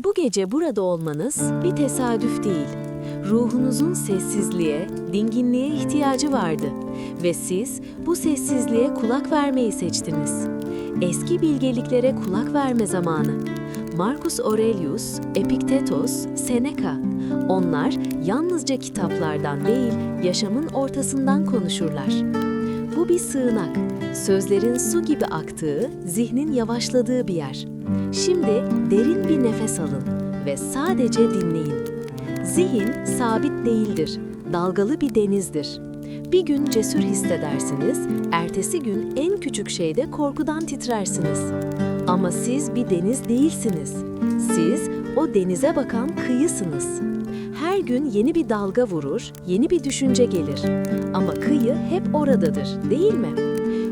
Bu gece burada olmanız bir tesadüf değil. Ruhunuzun sessizliğe, dinginliğe ihtiyacı vardı ve siz bu sessizliğe kulak vermeyi seçtiniz. Eski bilgeliklere kulak verme zamanı. Marcus Aurelius, Epiktetos, Seneca. Onlar yalnızca kitaplardan değil, yaşamın ortasından konuşurlar. Bu bir sığınak, sözlerin su gibi aktığı, zihnin yavaşladığı bir yer. Şimdi derin bir nefes alın ve sadece dinleyin. Zihin sabit değildir, dalgalı bir denizdir. Bir gün cesur hissedersiniz, ertesi gün en küçük şeyde korkudan titrersiniz. Ama siz bir deniz değilsiniz. Siz o denize bakan kıyısınız. Her gün yeni bir dalga vurur, yeni bir düşünce gelir. Ama kıyı hep oradadır, değil mi?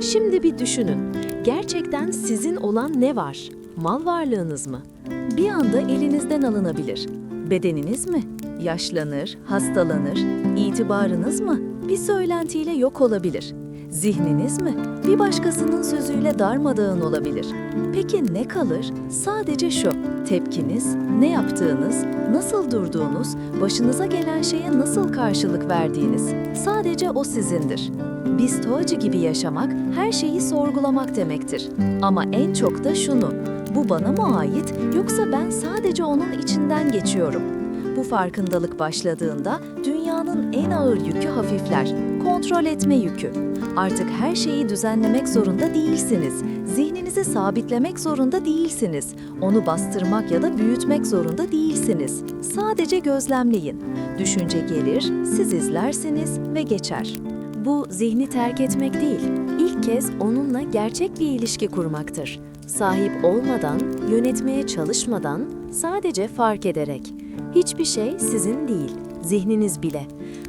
Şimdi bir düşünün. Gerçekten sizin olan ne var? Mal varlığınız mı? Bir anda elinizden alınabilir. Bedeniniz mi? Yaşlanır, hastalanır. İtibarınız mı? Bir söylentiyle yok olabilir. Zihniniz mi? Bir başkasının sözüyle darmadağın olabilir. Peki ne kalır? Sadece şu: tepkiniz, ne yaptığınız, nasıl durduğunuz, başınıza gelen şeye nasıl karşılık verdiğiniz. Sadece o sizindir. Bir stoacı gibi yaşamak, her şeyi sorgulamak demektir. Ama en çok da şunu: bu bana mı ait, yoksa ben sadece onun içinden geçiyorum? Bu farkındalık başladığında dünyanın en ağır yükü hafifler, kontrol etme yükü. Artık her şeyi düzenlemek zorunda değilsiniz. Zihninizi sabitlemek zorunda değilsiniz. Onu bastırmak ya da büyütmek zorunda değilsiniz. Sadece gözlemleyin. Düşünce gelir, siz izlersiniz ve geçer. Bu zihni terk etmek değil, ilk kez onunla gerçek bir ilişki kurmaktır. Sahip olmadan, yönetmeye çalışmadan, sadece fark ederek. Hiçbir şey sizin değil, zihniniz bile.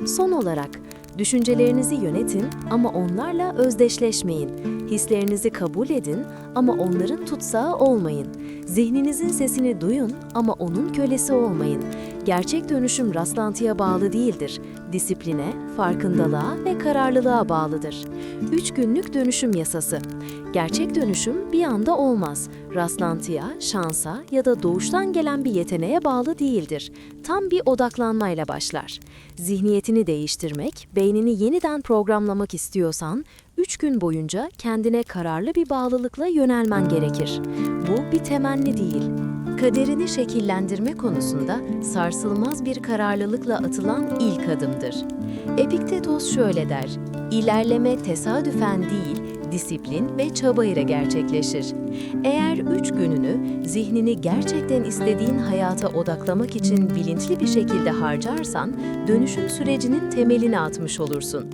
Son olarak, düşüncelerinizi yönetin ama onlarla özdeşleşmeyin. Hislerinizi kabul edin ama onların tutsağı olmayın. Zihninizin sesini duyun ama onun kölesi olmayın. Gerçek dönüşüm rastlantıya bağlı değildir. Disipline, farkındalığa ve kararlılığa bağlıdır. 3 günlük dönüşüm yasası. Gerçek dönüşüm bir anda olmaz. Rastlantıya, şansa ya da doğuştan gelen bir yeteneğe bağlı değildir. Tam bir odaklanmayla başlar. Zihniyetini değiştirmek, beynini yeniden programlamak istiyorsan, 3 gün boyunca kendine kararlı bir bağlılıkla yönelmen gerekir. Bu bir temenni değil. Kaderini şekillendirme konusunda sarsılmaz bir kararlılıkla atılan ilk adımdır. Epiktetos şöyle der: "İlerleme tesadüfen değil, disiplin ve çaba ile gerçekleşir." Eğer 3 gününü zihnini gerçekten istediğin hayata odaklamak için bilinçli bir şekilde harcarsan, dönüşüm sürecinin temelini atmış olursun.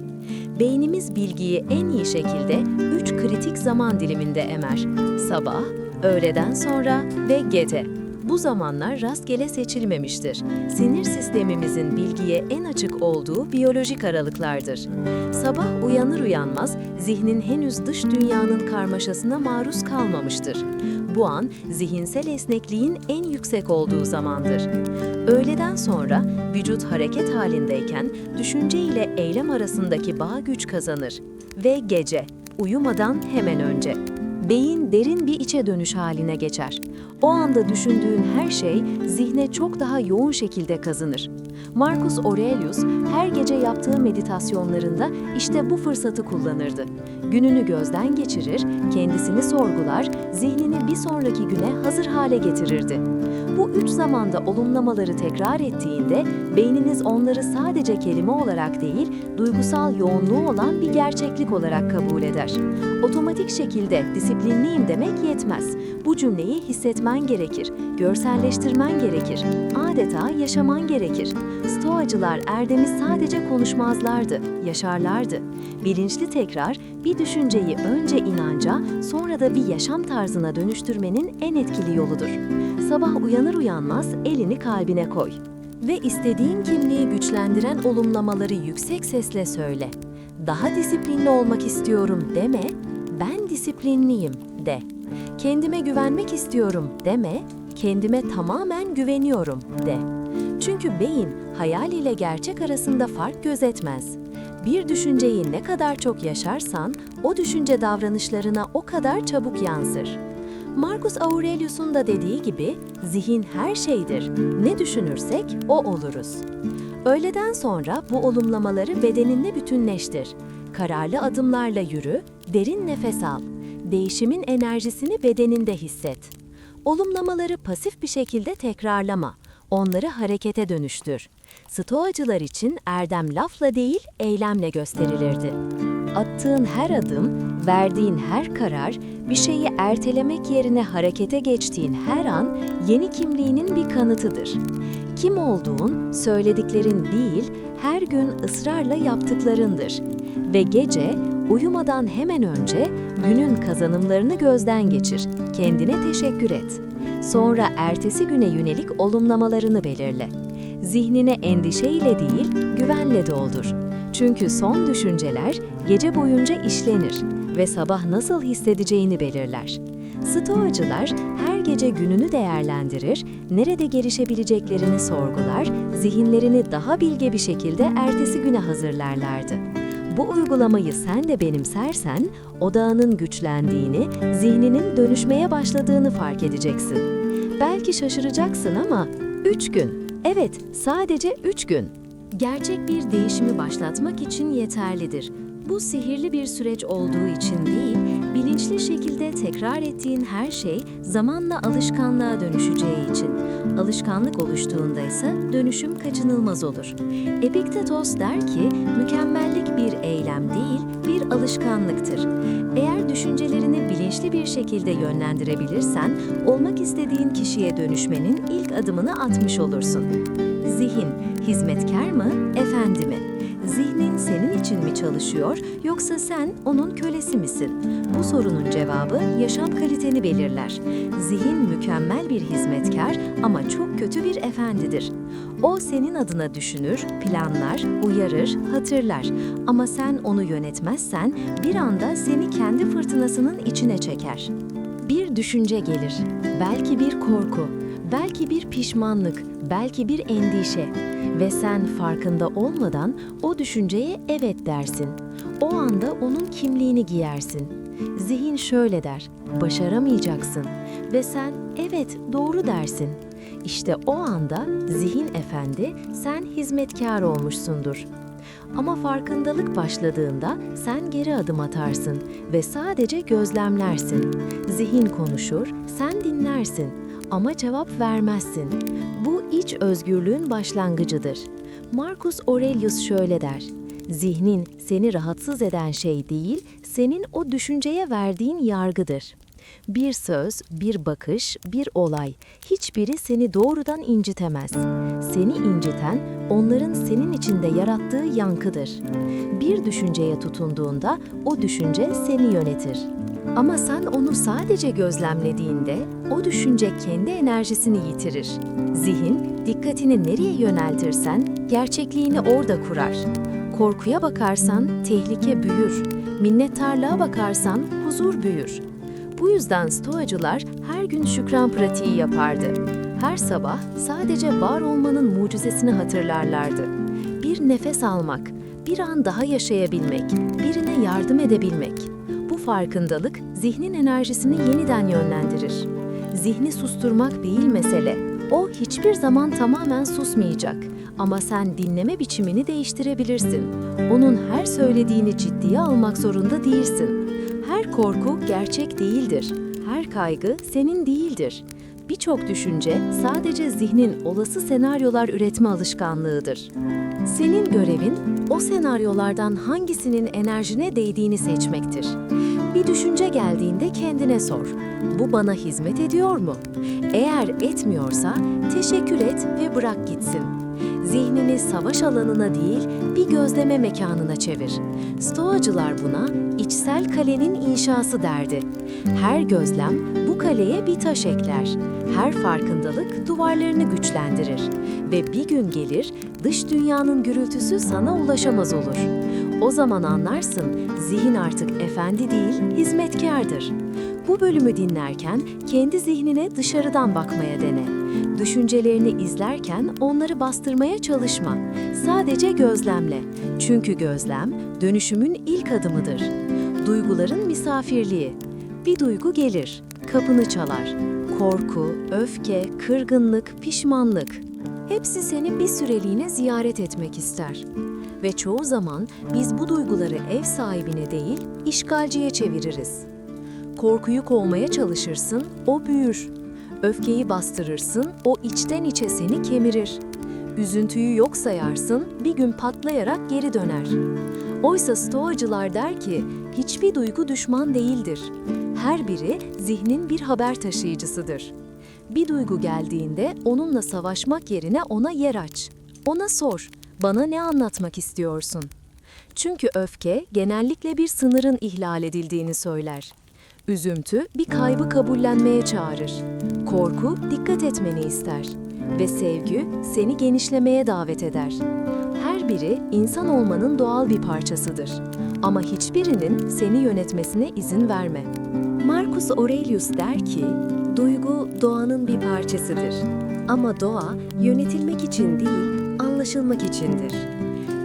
Beynimiz bilgiyi en iyi şekilde 3 kritik zaman diliminde emer: sabah, öğleden sonra ve gece. Bu zamanlar rastgele seçilmemiştir. Sinir sistemimizin bilgiye en açık olduğu biyolojik aralıklardır. Sabah uyanır uyanmaz zihnin henüz dış dünyanın karmaşasına maruz kalmamıştır. Bu an zihinsel esnekliğin en yüksek olduğu zamandır. Öğleden sonra vücut hareket halindeyken düşünce ile eylem arasındaki bağ güç kazanır. Ve gece, uyumadan hemen önce. Beyin derin bir içe dönüş haline geçer. O anda düşündüğün her şey zihne çok daha yoğun şekilde kazınır. Marcus Aurelius her gece yaptığı meditasyonlarında işte bu fırsatı kullanırdı. Gününü gözden geçirir, kendisini sorgular, zihnini bir sonraki güne hazır hale getirirdi. Bu 3 zamanda olumlamaları tekrar ettiğinde beyniniz onları sadece kelime olarak değil, duygusal yoğunluğu olan bir gerçeklik olarak kabul eder. Otomatik şekilde disiplinliyim demek yetmez. Bu cümleyi hissetmen gerekir, görselleştirmen gerekir, adeta yaşaman gerekir. Stoacılar erdemi sadece konuşmazlardı, yaşarlardı. Bilinçli tekrar bir düşünceyi önce inanca, sonra da bir yaşam tarzına dönüştürmenin en etkili yoludur. Sabah uyanır uyanmaz elini kalbine koy ve istediğin kimliği güçlendiren olumlamaları yüksek sesle söyle. Daha disiplinli olmak istiyorum deme, ben disiplinliyim de. Kendime güvenmek istiyorum deme, kendime tamamen güveniyorum de. Çünkü beyin hayal ile gerçek arasında fark gözetmez. Bir düşünceyi ne kadar çok yaşarsan, o düşünce davranışlarına o kadar çabuk yansır. Marcus Aurelius'un da dediği gibi zihin her şeydir. Ne düşünürsek o oluruz. Öğleden sonra bu olumlamaları bedeninle bütünleştir. Kararlı adımlarla yürü, derin nefes al. Değişimin enerjisini bedeninde hisset. Olumlamaları pasif bir şekilde tekrarlama. Onları harekete dönüştür. Stoacılar için erdem lafla değil, eylemle gösterilirdi. Attığın her adım, verdiğin her karar, bir şeyi ertelemek yerine harekete geçtiğin her an yeni kimliğinin bir kanıtıdır. Kim olduğun, söylediklerin değil, her gün ısrarla yaptıklarındır. Ve gece, uyumadan hemen önce günün kazanımlarını gözden geçir, kendine teşekkür et. Sonra ertesi güne yönelik olumlamalarını belirle. Zihnine endişeyle değil, güvenle doldur. Çünkü son düşünceler gece boyunca işlenir ve sabah nasıl hissedeceğini belirler. Stoacılar her gece gününü değerlendirir, nerede gelişebileceklerini sorgular, zihinlerini daha bilge bir şekilde ertesi güne hazırlarlardı. Bu uygulamayı sen de benimsersen, odağının güçlendiğini, zihninin dönüşmeye başladığını fark edeceksin. Belki şaşıracaksın ama 3 gün, evet sadece 3 gün. Gerçek bir değişimi başlatmak için yeterlidir. Bu sihirli bir süreç olduğu için değil, bilinçli şekilde tekrar ettiğin her şey zamanla alışkanlığa dönüşeceği için. Alışkanlık oluştuğunda ise dönüşüm kaçınılmaz olur. Epiktetos der ki, mükemmellik bir eylem değil, bir alışkanlıktır. Eğer düşüncelerini bilinçli bir şekilde yönlendirebilirsen, olmak istediğin kişiye dönüşmenin ilk adımını atmış olursun. Zihin, hizmetkar mı, efendi mi? Zihnin senin için mi çalışıyor, yoksa sen onun kölesi misin? Bu sorunun cevabı yaşam kaliteni belirler. Zihin mükemmel bir hizmetkar ama çok kötü bir efendidir. O senin adına düşünür, planlar, uyarır, hatırlar. Ama sen onu yönetmezsen bir anda seni kendi fırtınasının içine çeker. Bir düşünce gelir, belki bir korku, belki bir pişmanlık, belki bir endişe ve sen farkında olmadan o düşünceye evet dersin. O anda onun kimliğini giyersin. Zihin şöyle der, başaramayacaksın ve sen evet doğru dersin. İşte o anda zihin efendi, sen hizmetkar olmuşsundur. Ama farkındalık başladığında sen geri adım atarsın ve sadece gözlemlersin. Zihin konuşur, sen dinlersin ama cevap vermezsin. Bu iç özgürlüğün başlangıcıdır. Marcus Aurelius şöyle der, zihnin seni rahatsız eden şey değil, senin o düşünceye verdiğin yargıdır. Bir söz, bir bakış, bir olay, hiçbiri seni doğrudan incitemez. Seni inciten, onların senin içinde yarattığı yankıdır. Bir düşünceye tutunduğunda, o düşünce seni yönetir. Ama sen onu sadece gözlemlediğinde, o düşünce kendi enerjisini yitirir. Zihin, dikkatini nereye yöneltirsen, gerçekliğini orada kurar. Korkuya bakarsan, tehlike büyür. Minnettarlığa bakarsan, huzur büyür. Bu yüzden Stoacılar her gün şükran pratiği yapardı. Her sabah sadece var olmanın mucizesini hatırlarlardı. Bir nefes almak, bir an daha yaşayabilmek, birine yardım edebilmek. Bu farkındalık zihnin enerjisini yeniden yönlendirir. Zihni susturmak değil mesele. O hiçbir zaman tamamen susmayacak. Ama sen dinleme biçimini değiştirebilirsin. Onun her söylediğini ciddiye almak zorunda değilsin. Her korku gerçek değildir. Her kaygı senin değildir. Birçok düşünce sadece zihnin olası senaryolar üretme alışkanlığıdır. Senin görevin o senaryolardan hangisinin enerjine değdiğini seçmektir. Bir düşünce geldiğinde kendine sor. Bu bana hizmet ediyor mu? Eğer etmiyorsa teşekkür et ve bırak gitsin. Zihnini savaş alanına değil, bir gözleme mekanına çevir. Stoacılar buna içsel kalenin inşası derdi. Her gözlem bu kaleye bir taş ekler. Her farkındalık duvarlarını güçlendirir. Ve bir gün gelir, dış dünyanın gürültüsü sana ulaşamaz olur. O zaman anlarsın, zihin artık efendi değil, hizmetkardır. Bu bölümü dinlerken kendi zihnine dışarıdan bakmaya dene. Düşüncelerini izlerken onları bastırmaya çalışma. Sadece gözlemle. Çünkü gözlem dönüşümün ilk adımıdır. Duyguların misafirliği. Bir duygu gelir, kapını çalar. Korku, öfke, kırgınlık, pişmanlık. Hepsi seni bir süreliğine ziyaret etmek ister. Ve çoğu zaman biz bu duyguları ev sahibine değil, işgalciye çeviririz. Korkuyu kovmaya çalışırsın, o büyür. Öfkeyi bastırırsın, o içten içe seni kemirir. Üzüntüyü yok sayarsın, bir gün patlayarak geri döner. Oysa Stoacılar der ki, hiçbir duygu düşman değildir. Her biri zihnin bir haber taşıyıcısıdır. Bir duygu geldiğinde onunla savaşmak yerine ona yer aç. Ona sor, bana ne anlatmak istiyorsun? Çünkü öfke genellikle bir sınırın ihlal edildiğini söyler. Üzüntü bir kaybı kabullenmeye çağırır. Korku dikkat etmeni ister. Ve sevgi seni genişlemeye davet eder. Her biri insan olmanın doğal bir parçasıdır. Ama hiçbirinin seni yönetmesine izin verme. Marcus Aurelius der ki, duygu doğanın bir parçasıdır. Ama doğa yönetilmek için değil, anlaşılmak içindir.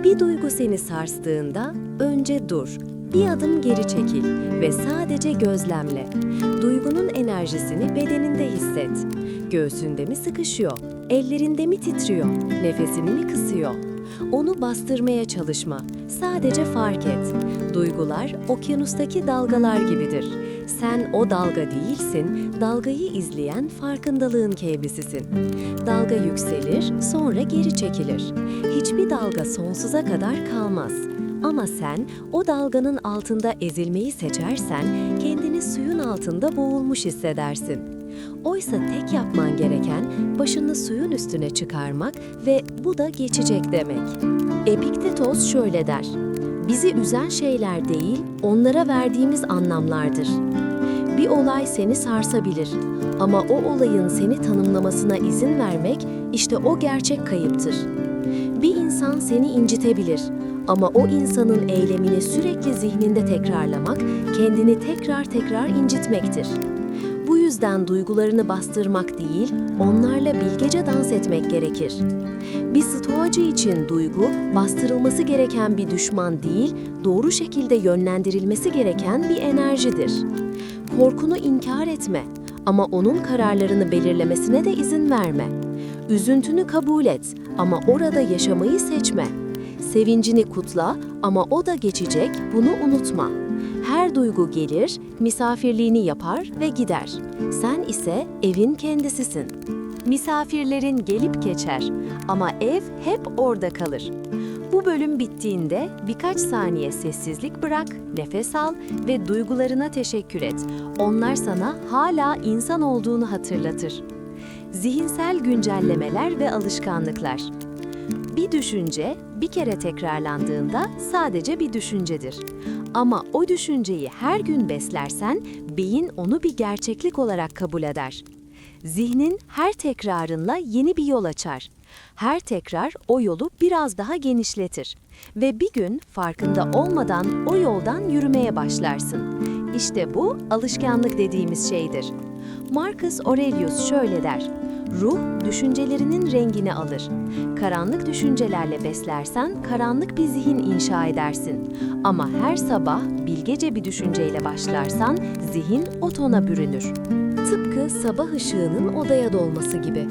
Bir duygu seni sarstığında önce dur, bir adım geri çekil ve sadece gözlemle. Duygunun enerjisini bedeninde hisset. Göğsünde mi sıkışıyor, ellerinde mi titriyor, nefesini mi kısıyor? Onu bastırmaya çalışma, sadece fark et. Duygular okyanustaki dalgalar gibidir. Sen o dalga değilsin, dalgayı izleyen farkındalığın kendisisin. Dalga yükselir, sonra geri çekilir. Hiçbir dalga sonsuza kadar kalmaz. Ama sen o dalganın altında ezilmeyi seçersen kendini suyun altında boğulmuş hissedersin. Oysa tek yapman gereken başını suyun üstüne çıkarmak ve bu da geçecek demek. Epiktetos şöyle der, bizi üzen şeyler değil, onlara verdiğimiz anlamlardır. Bir olay seni sarsabilir ama o olayın seni tanımlamasına izin vermek işte o gerçek kayıptır. Bir insan seni incitebilir ama o insanın eylemini sürekli zihninde tekrarlamak kendini tekrar incitmektir. Bu yüzden duygularını bastırmak değil, onlarla bilgece dans etmek gerekir. Bir Stoacı için duygu, bastırılması gereken bir düşman değil, doğru şekilde yönlendirilmesi gereken bir enerjidir. Korkunu inkar etme ama onun kararlarını belirlemesine de izin verme. Üzüntünü kabul et ama orada yaşamayı seçme. Sevincini kutla ama o da geçecek, bunu unutma. Her duygu gelir, misafirliğini yapar ve gider. Sen ise evin kendisisin. Misafirlerin gelip geçer ama ev hep orada kalır. Bu bölüm bittiğinde birkaç saniye sessizlik bırak, nefes al ve duygularına teşekkür et. Onlar sana hala insan olduğunu hatırlatır. Zihinsel güncellemeler ve alışkanlıklar. Bir düşünce bir kere tekrarlandığında sadece bir düşüncedir. Ama o düşünceyi her gün beslersen beyin onu bir gerçeklik olarak kabul eder. Zihnin her tekrarınla yeni bir yol açar. Her tekrar o yolu biraz daha genişletir. Ve bir gün farkında olmadan o yoldan yürümeye başlarsın. İşte bu alışkanlık dediğimiz şeydir. Marcus Aurelius şöyle der, ruh düşüncelerinin rengini alır. Karanlık düşüncelerle beslersen karanlık bir zihin inşa edersin. Ama her sabah bilgece bir düşünceyle başlarsan zihin o tona bürünür. Tıpkı sabah ışığının odaya dolması gibi.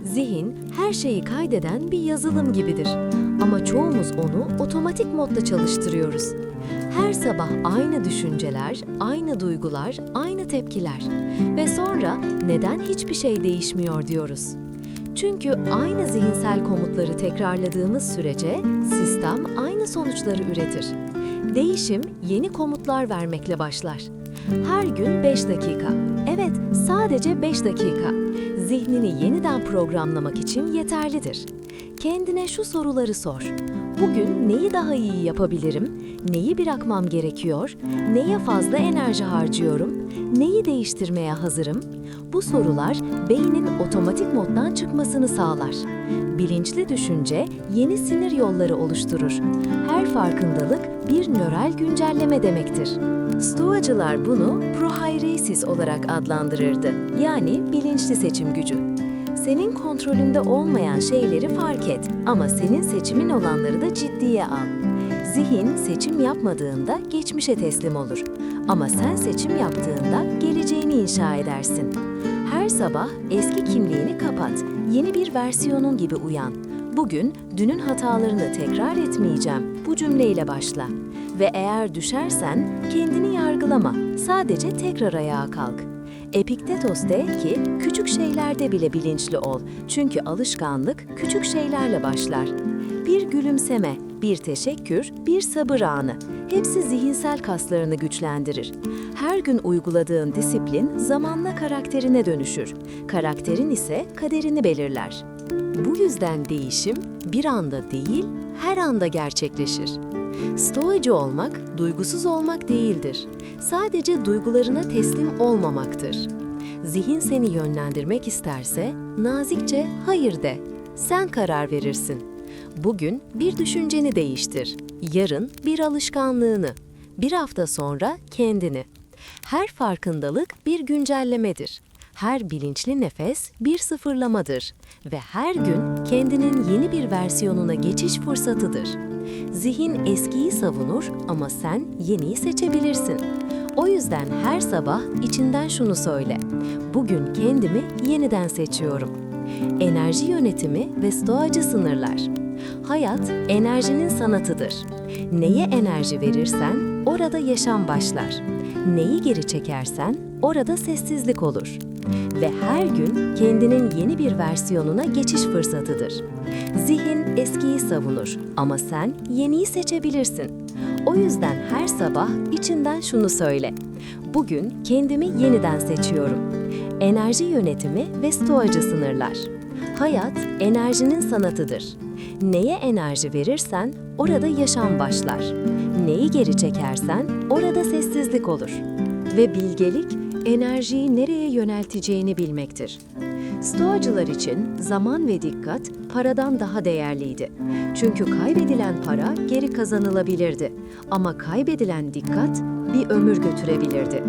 Zihin her şeyi kaydeden bir yazılım gibidir. Ama çoğumuz onu otomatik modda çalıştırıyoruz. Her sabah aynı düşünceler, aynı duygular, aynı tepkiler. Ve sonra neden hiçbir şey değişmiyor diyoruz. Çünkü aynı zihinsel komutları tekrarladığımız sürece sistem aynı sonuçları üretir. Değişim yeni komutlar vermekle başlar. Her gün 5 dakika. Evet, sadece 5 dakika. Zihnini yeniden programlamak için yeterlidir. Kendine şu soruları sor. Bugün neyi daha iyi yapabilirim? Neyi bırakmam gerekiyor? Neye fazla enerji harcıyorum? Neyi değiştirmeye hazırım? Bu sorular beynin otomatik moddan çıkmasını sağlar. Bilinçli düşünce yeni sinir yolları oluşturur. Her farkındalık bir nöral güncelleme demektir. Stoacılar bunu prohairesis olarak adlandırırdı. Yani bilinçli seçim gücü. Senin kontrolünde olmayan şeyleri fark et ama senin seçimin olanları da ciddiye al. Zihin seçim yapmadığında geçmişe teslim olur. Ama sen seçim yaptığında geleceğini inşa edersin. Her sabah eski kimliğini kapat, yeni bir versiyonun gibi uyan. Bugün dünün hatalarını tekrar etmeyeceğim. Bu cümleyle başla. Ve eğer düşersen kendini yargılama, sadece tekrar ayağa kalk. Epiktetos der ki, küçük şeylerde bile bilinçli ol. Çünkü alışkanlık küçük şeylerle başlar. Bir gülümseme, bir teşekkür, bir sabır anı. Hepsi zihinsel kaslarını güçlendirir. Her gün uyguladığın disiplin zamanla karakterine dönüşür. Karakterin ise kaderini belirler. Bu yüzden değişim bir anda değil, her anda gerçekleşir. Stoacı olmak, duygusuz olmak değildir. Sadece duygularına teslim olmamaktır. Zihin seni yönlendirmek isterse, nazikçe hayır de. Sen karar verirsin. Bugün bir düşünceni değiştir. Yarın bir alışkanlığını. Bir hafta sonra kendini. Her farkındalık bir güncellemedir. Her bilinçli nefes bir sıfırlamadır. Ve her gün kendinin yeni bir versiyonuna geçiş fırsatıdır. Zihin eskiyi savunur ama sen yeniyi seçebilirsin. O yüzden her sabah içinden şunu söyle. Bugün kendimi yeniden seçiyorum. Enerji yönetimi ve stoacı sınırlar. Hayat enerjinin sanatıdır. Neye enerji verirsen orada yaşam başlar. Neyi geri çekersen orada sessizlik olur. Ve her gün kendinin yeni bir versiyonuna geçiş fırsatıdır. Zihin eskiyi savunur ama sen yeniyi seçebilirsin. O yüzden her sabah içinden şunu söyle. Bugün kendimi yeniden seçiyorum. Enerji yönetimi ve stoacı sınırlar. Hayat enerjinin sanatıdır. Neye enerji verirsen orada yaşam başlar. Neyi geri çekersen orada sessizlik olur. Ve bilgelik enerjiyi nereye yönelteceğini bilmektir. Stoacılar için zaman ve dikkat paradan daha değerliydi. Çünkü kaybedilen para geri kazanılabilirdi. Ama kaybedilen dikkat bir ömür götürebilirdi.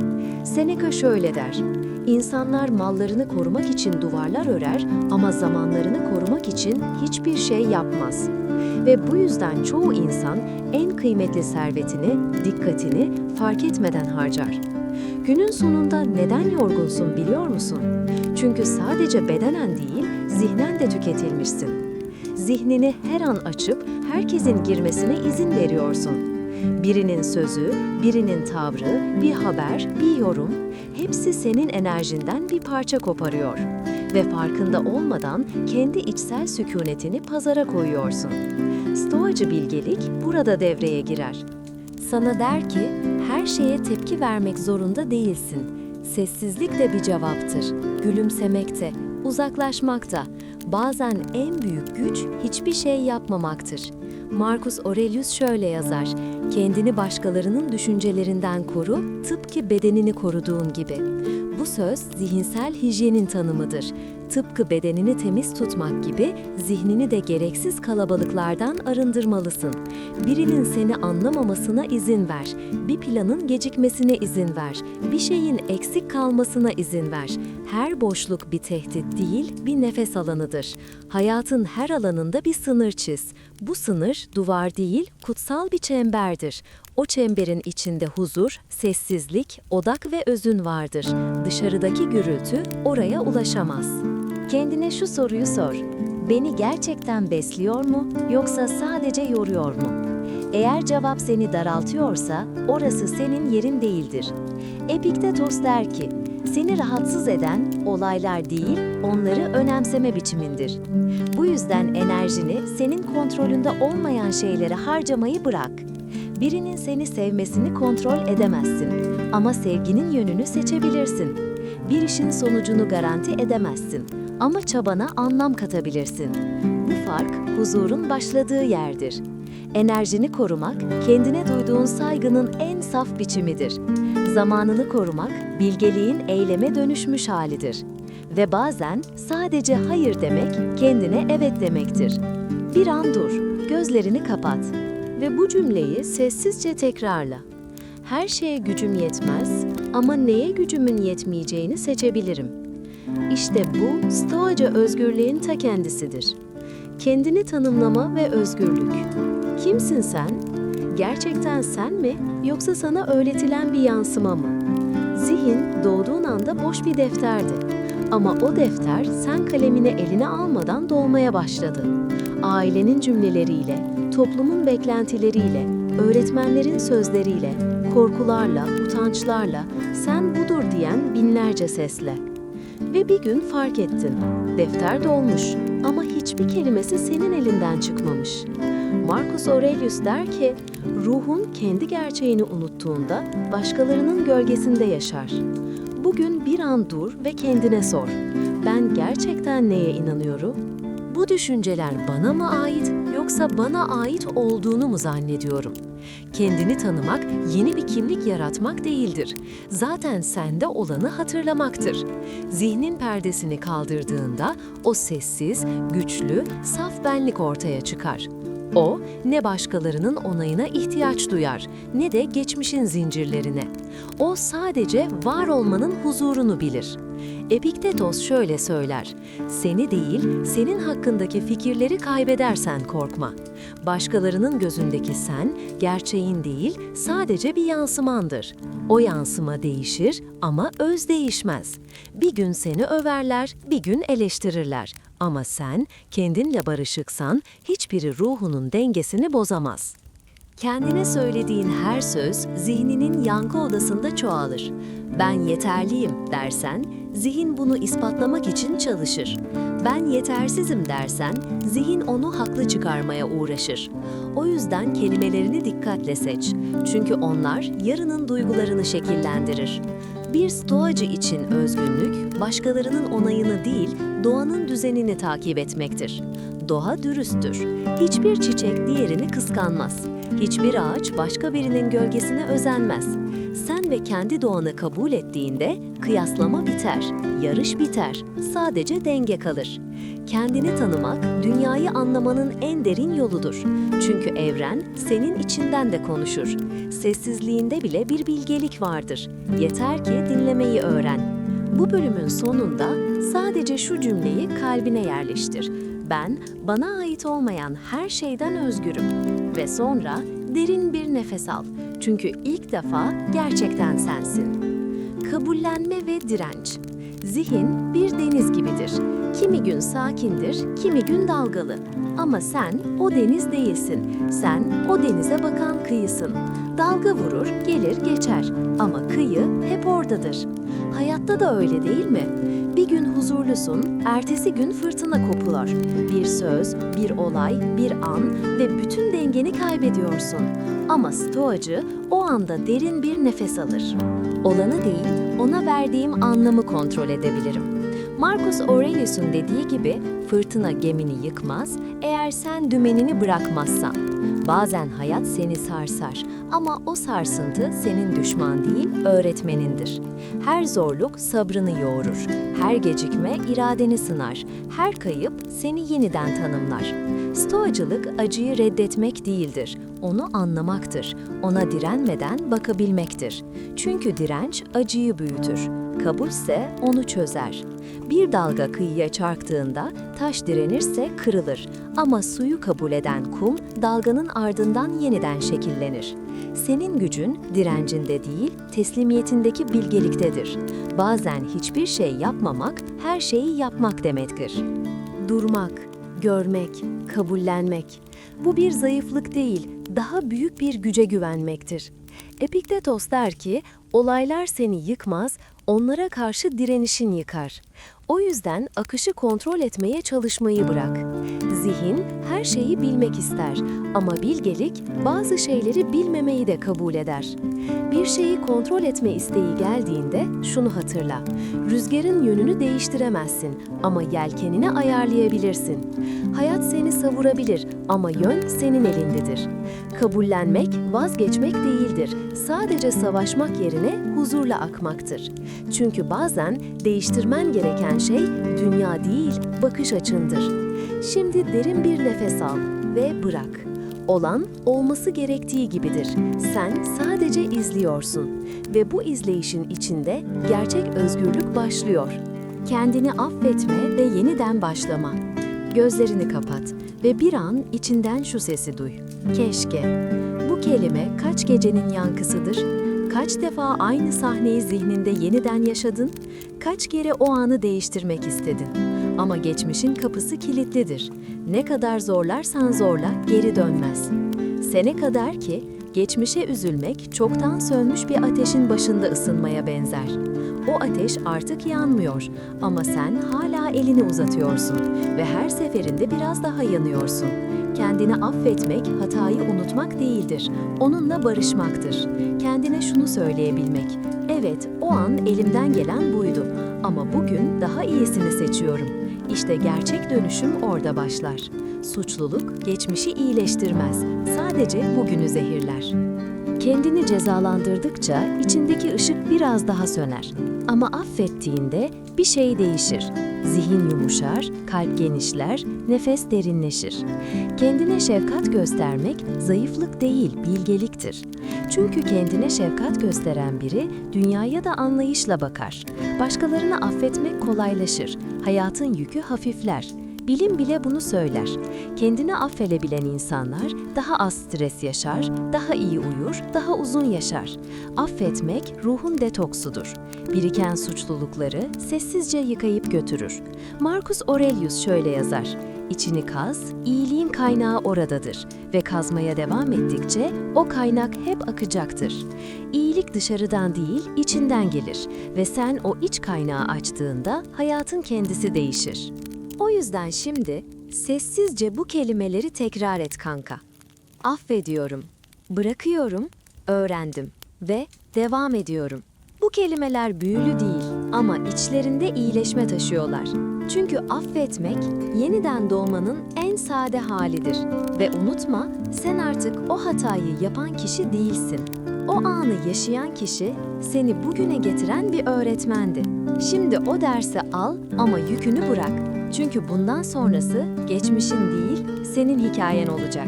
Seneca şöyle der, İnsanlar mallarını korumak için duvarlar örer ama zamanlarını korumak için hiçbir şey yapmaz. Ve bu yüzden çoğu insan en kıymetli servetini, dikkatini fark etmeden harcar. Günün sonunda neden yorgunsun biliyor musun? Çünkü sadece bedenen değil, zihnen de tüketilmişsin. Zihnini her an açıp herkesin girmesine izin veriyorsun. Birinin sözü, birinin tavrı, bir haber, bir yorum, hepsi senin enerjinden bir parça koparıyor. Ve farkında olmadan kendi içsel sükunetini pazara koyuyorsun. Stoacı bilgelik burada devreye girer. Sana der ki, her şeye tepki vermek zorunda değilsin. Sessizlik de bir cevaptır. Gülümsemek de, uzaklaşmak da. Bazen en büyük güç hiçbir şey yapmamaktır. Marcus Aurelius şöyle yazar, kendini başkalarının düşüncelerinden koru, tıpkı bedenini koruduğun gibi. Bu söz zihinsel hijyenin tanımıdır. Tıpkı bedenini temiz tutmak gibi zihnini de gereksiz kalabalıklardan arındırmalısın. Birinin seni anlamamasına izin ver. Bir planın gecikmesine izin ver. Bir şeyin eksik kalmasına izin ver. Her boşluk bir tehdit değil, bir nefes alanıdır. Hayatın her alanında bir sınır çiz. Bu sınır duvar değil, kutsal bir çemberdir. O çemberin içinde huzur, sessizlik, odak ve özün vardır. Dışarıdaki gürültü oraya ulaşamaz. Kendine şu soruyu sor. Beni gerçekten besliyor mu yoksa sadece yoruyor mu? Eğer cevap seni daraltıyorsa orası senin yerin değildir. Epiktetos der ki, seni rahatsız eden olaylar değil, onları önemseme biçimindir. Bu yüzden enerjini senin kontrolünde olmayan şeylere harcamayı bırak. Birinin seni sevmesini kontrol edemezsin ama sevginin yönünü seçebilirsin. Bir işin sonucunu garanti edemezsin ama çabana anlam katabilirsin. Bu fark huzurun başladığı yerdir. Enerjini korumak, kendine duyduğun saygının en saf biçimidir. Zamanını korumak, bilgeliğin eyleme dönüşmüş halidir. Ve bazen sadece hayır demek, kendine evet demektir. Bir an dur, gözlerini kapat ve bu cümleyi sessizce tekrarla. Her şeye gücüm yetmez ama neye gücümün yetmeyeceğini seçebilirim. İşte bu, Stoacı özgürlüğün ta kendisidir. Kendini tanımlama ve özgürlük. Kimsin sen? Gerçekten sen mi, yoksa sana öğretilen bir yansıma mı? Zihin doğduğun anda boş bir defterdi. Ama o defter sen kalemini eline almadan dolmaya başladı. Ailenin cümleleriyle, toplumun beklentileriyle, öğretmenlerin sözleriyle, korkularla, utançlarla, sen budur diyen binlerce sesle. Ve bir gün fark ettin, defter dolmuş ama hiçbir kelimesi senin elinden çıkmamış. Marcus Aurelius der ki, ruhun kendi gerçeğini unuttuğunda başkalarının gölgesinde yaşar. Bugün bir an dur ve kendine sor, ben gerçekten neye inanıyorum? Bu düşünceler bana mı ait, yoksa bana ait olduğunu mu zannediyorum? Kendini tanımak, yeni bir kimlik yaratmak değildir. Zaten sende olanı hatırlamaktır. Zihnin perdesini kaldırdığında o sessiz, güçlü, saf benlik ortaya çıkar. O, ne başkalarının onayına ihtiyaç duyar, ne de geçmişin zincirlerine. O sadece var olmanın huzurunu bilir. Epiktetos şöyle söyler, seni değil, senin hakkındaki fikirleri kaybedersen korkma. Başkalarının gözündeki sen, gerçeğin değil, sadece bir yansımandır. O yansıma değişir ama öz değişmez. Bir gün seni överler, bir gün eleştirirler. Ama sen, kendinle barışıksan, hiçbiri ruhunun dengesini bozamaz. Kendine söylediğin her söz, zihninin yankı odasında çoğalır. Ben yeterliyim dersen, zihin bunu ispatlamak için çalışır. Ben yetersizim dersen, zihin onu haklı çıkarmaya uğraşır. O yüzden kelimelerini dikkatle seç. Çünkü onlar yarının duygularını şekillendirir. Bir stoacı için özgünlük, başkalarının onayını değil, doğanın düzenini takip etmektir. Doğa dürüsttür. Hiçbir çiçek diğerini kıskanmaz. Hiçbir ağaç başka birinin gölgesine özenmez. Sen ve kendi doğanı kabul ettiğinde kıyaslama biter, yarış biter, sadece denge kalır. Kendini tanımak, dünyayı anlamanın en derin yoludur. Çünkü evren senin içinden de konuşur. Sessizliğinde bile bir bilgelik vardır. Yeter ki dinlemeyi öğren. Bu bölümün sonunda sadece şu cümleyi kalbine yerleştir. Ben, bana ait olmayan her şeyden özgürüm. Ve sonra derin bir nefes al. Çünkü ilk defa gerçekten sensin. Kabullenme ve direnç. Zihin bir deniz gibidir. Kimi gün sakindir, kimi gün dalgalı. Ama sen o deniz değilsin. Sen o denize bakan kıyısın. Dalga vurur, gelir geçer. Ama kıyı hep oradadır. Hayatta da öyle değil mi? Bir gün huzurlusun, ertesi gün fırtına kopuyor. Bir söz, bir olay, bir an ve bütün dengeni kaybediyorsun. Ama stoacı o anda derin bir nefes alır. Olanı değil, ona verdiğim anlamı kontrol edebilirim. Marcus Aurelius'un dediği gibi fırtına gemini yıkmaz eğer sen dümenini bırakmazsan. Bazen hayat seni sarsar ama o sarsıntı senin düşman değil, öğretmenindir. Her zorluk sabrını yoğurur, her gecikme iradeni sınar, her kayıp seni yeniden tanımlar. Stoacılık acıyı reddetmek değildir, onu anlamaktır, ona direnmeden bakabilmektir. Çünkü direnç acıyı büyütür, kabulse onu çözer. Bir dalga kıyıya çarptığında taş direnirse kırılır ama suyu kabul eden kum dalganın ardından yeniden şekillenir. Senin gücün direncinde değil, teslimiyetindeki bilgeliktedir. Bazen hiçbir şey yapmamak, her şeyi yapmak demektir. Durmak, görmek, kabullenmek. Bu bir zayıflık değil, daha büyük bir güce güvenmektir. Epiktetos der ki, olaylar seni yıkmaz, onlara karşı direnişin yıkar. O yüzden akışı kontrol etmeye çalışmayı bırak. Zihin her şeyi bilmek ister ama bilgelik bazı şeyleri bilmemeyi de kabul eder. Bir şeyi kontrol etme isteği geldiğinde şunu hatırla. Rüzgarın yönünü değiştiremezsin ama yelkenini ayarlayabilirsin. Hayat seni savurabilir ama yön senin elindedir. Kabullenmek vazgeçmek değildir. Sadece savaşmak yerine huzurla akmaktır. Çünkü bazen değiştirmen gereken şey dünya değil, bakış açındır. Şimdi derin bir nefes al ve bırak. Olan olması gerektiği gibidir. Sen sadece izliyorsun ve bu izleyişin içinde gerçek özgürlük başlıyor. Kendini affetme ve yeniden başlama. Gözlerini kapat ve bir an içinden şu sesi duy. Keşke. Bu Bu kelime kaç gecenin yankısıdır? Kaç defa aynı sahneyi zihninde yeniden yaşadın? Kaç kere o anı değiştirmek istedin? Ama geçmişin kapısı kilitlidir. Ne kadar zorlarsan zorla geri dönmez. Sene kadar ki geçmişe üzülmek çoktan sönmüş bir ateşin başında ısınmaya benzer. O ateş artık yanmıyor ama sen hala elini uzatıyorsun ve her seferinde biraz daha yanıyorsun. Kendini affetmek, hatayı unutmak değildir. Onunla barışmaktır. Kendine şunu söyleyebilmek. Evet, o an elimden gelen buydu. Ama bugün daha iyisini seçiyorum. İşte gerçek dönüşüm orada başlar. Suçluluk geçmişi iyileştirmez. Sadece bugünü zehirler. Kendini cezalandırdıkça içindeki ışık biraz daha söner. Ama affettiğinde bir şey değişir. Zihin yumuşar, kalp genişler, nefes derinleşir. Kendine şefkat göstermek zayıflık değil, bilgeliktir. Çünkü kendine şefkat gösteren biri dünyaya da anlayışla bakar. Başkalarını affetmek kolaylaşır, hayatın yükü hafifler. Bilim bile bunu söyler. Kendini affedebilen insanlar daha az stres yaşar, daha iyi uyur, daha uzun yaşar. Affetmek ruhun detoksudur. Biriken suçlulukları sessizce yıkayıp götürür. Marcus Aurelius şöyle yazar: İçini kaz, iyiliğin kaynağı oradadır ve kazmaya devam ettikçe o kaynak hep akacaktır. İyilik dışarıdan değil, içinden gelir ve sen o iç kaynağı açtığında hayatın kendisi değişir. O yüzden şimdi sessizce bu kelimeleri tekrar et kanka. Affediyorum, bırakıyorum, öğrendim ve devam ediyorum. Bu kelimeler büyülü değil ama içlerinde iyileşme taşıyorlar. Çünkü affetmek yeniden doğmanın en sade halidir. Ve unutma, sen artık o hatayı yapan kişi değilsin. O anı yaşayan kişi seni bugüne getiren bir öğretmendi. Şimdi o dersi al ama yükünü bırak. Çünkü bundan sonrası geçmişin değil, senin hikayen olacak.